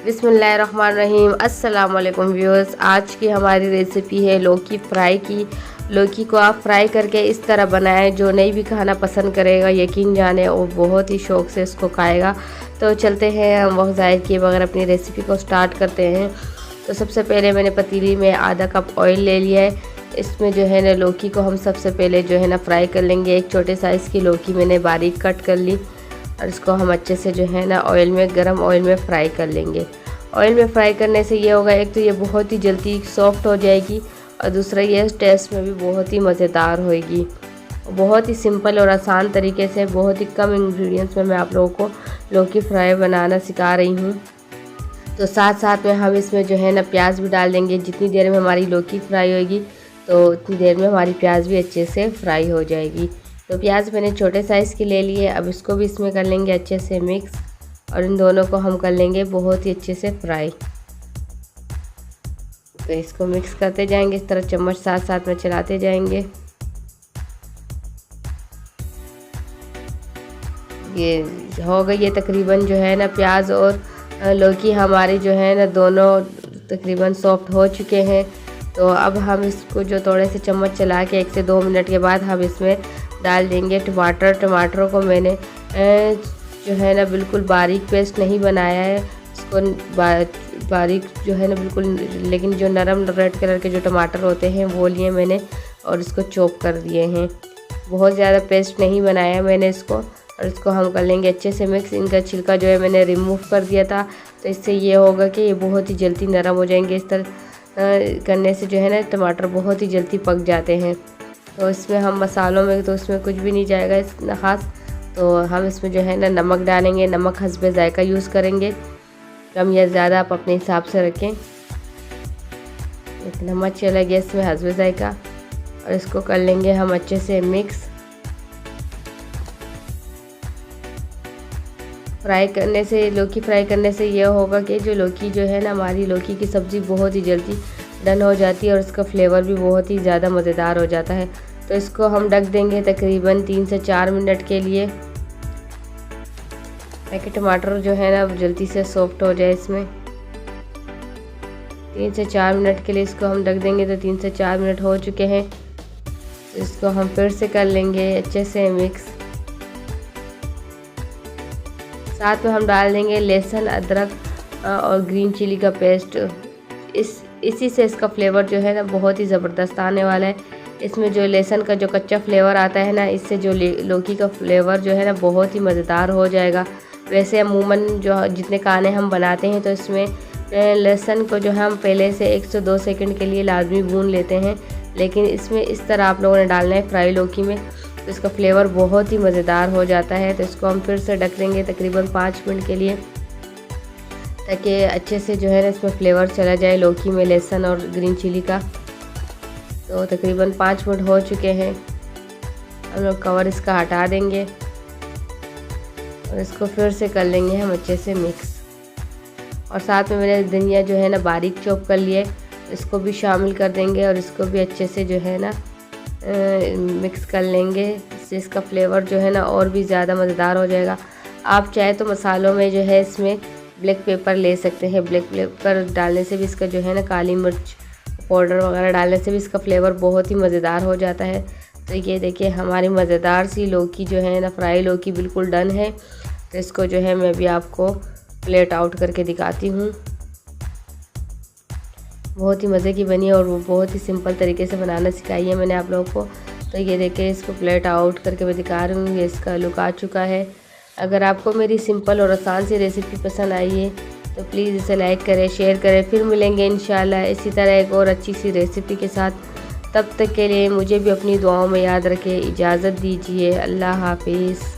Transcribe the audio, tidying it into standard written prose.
बिस्मिल्लाहिर्रहमानिर्रहीम। अस्सलाम वालेकुम व्यूअर्स। आज की हमारी रेसिपी है लौकी फ्राई की। लौकी को आप फ्राई करके इस तरह बनाएं, जो नहीं भी खाना पसंद करेगा यकीन जाने वो बहुत ही शौक़ से इसको खाएगा। तो चलते हैं, हम वक्त ज़ाहिर किए बगैर अपनी रेसिपी को स्टार्ट करते हैं। तो सबसे पहले मैंने पतीली में आधा कप ऑयल ले लिया है। इसमें जो है ना लौकी को हम सबसे पहले जो है ना फ्राई कर लेंगे। एक छोटे साइज़ की लौकी मैंने बारीक कट कर ली और इसको हम अच्छे से जो है ना ऑयल में, गरम ऑयल में फ्राई कर लेंगे। ऑयल में फ्राई करने से ये होगा, एक तो ये बहुत ही जल्दी सॉफ्ट हो जाएगी और दूसरा ये टेस्ट में भी बहुत ही मज़ेदार होएगी। बहुत ही सिंपल और आसान तरीके से, बहुत ही कम इंग्रेडिएंट्स में मैं आप लोगों को लौकी फ्राई बनाना सिखा रही हूँ। तो साथ साथ में हम इसमें जो है ना प्याज भी डाल देंगे। जितनी देर में हमारी लौकी फ्राई होगी तो उतनी देर में हमारी प्याज भी अच्छे से फ्राई हो जाएगी। तो प्याज मैंने छोटे साइज़ की ले ली है। अब इसको भी इसमें कर लेंगे अच्छे से मिक्स और इन दोनों को हम कर लेंगे बहुत ही अच्छे से फ्राई। तो इसको मिक्स करते जाएंगे, इस तरह चम्मच साथ साथ में चलाते जाएंगे। ये हो गई है तकरीबन जो है ना प्याज और लौकी हमारी जो है ना दोनों तकरीबन सॉफ्ट हो चुके हैं। तो अब हम इसको जो थोड़े से चम्मच चला के 1 से 2 मिनट के बाद हम इसमें डाल देंगे टमाटर। टमाटरों को मैंने जो है ना बिल्कुल बारीक पेस्ट नहीं बनाया है, इसको बारीक जो है ना बिल्कुल, लेकिन जो नरम रेड कलर के जो टमाटर होते हैं वो लिए मैंने और इसको चॉप कर दिए हैं। बहुत ज़्यादा पेस्ट नहीं बनाया मैंने इसको। और इसको हम कर लेंगे अच्छे से मिक्स। इनका छिलका जो है मैंने रिमूव कर दिया था, तो इससे ये होगा कि ये बहुत ही जल्दी नरम हो जाएंगे। इस तरह करने से जो है ना टमाटर बहुत ही जल्दी पक जाते हैं। तो इसमें हम मसालों में तो इसमें कुछ भी नहीं जाएगा इतना ख़ास। तो हम इसमें जो है ना नमक डालेंगे। नमक हस्बे ज़ायका यूज़ करेंगे, कम या ज़्यादा आप अपने हिसाब से रखें। एक नमक चला गया इसमें हस्बे ज़ायका और इसको कर लेंगे हम अच्छे से मिक्स। फ्राई करने से, लौकी फ्राई करने से ये होगा कि जो लौकी जो है ना हमारी लौकी की सब्ज़ी बहुत ही जल्दी डन हो जाती है और उसका फ्लेवर भी बहुत ही ज़्यादा मज़ेदार हो जाता है। तो इसको हम ढक देंगे तकरीबन 3 से 4 मिनट के लिए, ताकि टमाटर जो है ना जल्दी से सॉफ्ट हो जाए। इसमें 3 से 4 मिनट के लिए इसको हम ढक देंगे। तो 3 से 4 मिनट हो चुके हैं। तो इसको हम फिर से कर लेंगे अच्छे से मिक्स। साथ में हम डाल देंगे लहसुन, अदरक और ग्रीन चिली का पेस्ट। इसी से इसका फ्लेवर जो है ना बहुत ही ज़बरदस्त आने वाला है। इसमें जो लहसुन का जो कच्चा फ्लेवर आता है ना, इससे जो लौकी का फ्लेवर जो है ना बहुत ही मज़ेदार हो जाएगा। वैसे अमूमन जो जितने खाने हम बनाते हैं तो इसमें लहसुन को जो हम पहले से 1 से 2 सेकंड के लिए लाजमी भून लेते हैं, लेकिन इसमें इस तरह आप लोगों ने डालना है फ्राई लौकी में, तो इसका फ्लेवर बहुत ही मज़ेदार हो जाता है। तो इसको हम फिर से ढक देंगे तकरीबन 5 मिनट के लिए, ताकि अच्छे से जो है ना इसमें फ्लेवर चला जाए लौकी में, लहसुन और ग्रीन चिली का। तो तकरीबन 5 मिनट हो चुके हैं। हम लोग कवर इसका हटा देंगे और इसको फिर से कर लेंगे हम अच्छे से मिक्स। और साथ में मैंने धनिया जो है ना बारीक चॉप कर लिए, इसको भी शामिल कर देंगे और इसको भी अच्छे से जो है ना मिक्स कर लेंगे। इससे इसका फ्लेवर जो है ना और भी ज़्यादा मज़ेदार हो जाएगा। आप चाहे तो मसालों में जो है इसमें ब्लैक पेपर ले सकते हैं। ब्लैक पेपर डालने से भी इसका जो है ना, काली मिर्च पाउडर वगैरह डालने से भी इसका फ्लेवर बहुत ही मज़ेदार हो जाता है। तो ये देखिए हमारी मज़ेदार सी लौकी जो है ना, फ्राई लौकी बिल्कुल डन है। तो इसको जो है मैं भी आपको प्लेट आउट करके दिखाती हूँ। बहुत ही मज़े की बनी और वो बहुत ही सिंपल तरीके से बनाना सिखाई है मैंने आप लोगों को। तो ये देखिए इसको प्लेट आउट करके मैं दिखा रही हूँ, ये इसका लुक आ चुका है। अगर आपको मेरी सिंपल और आसान सी रेसिपी पसंद आई है तो प्लीज़ इसे लाइक करें, शेयर करें। फिर मिलेंगे इंशाल्लाह इसी तरह एक और अच्छी सी रेसिपी के साथ। तब तक के लिए मुझे भी अपनी दुआओं में याद रखें। इजाज़त दीजिए। अल्लाह हाफिज़।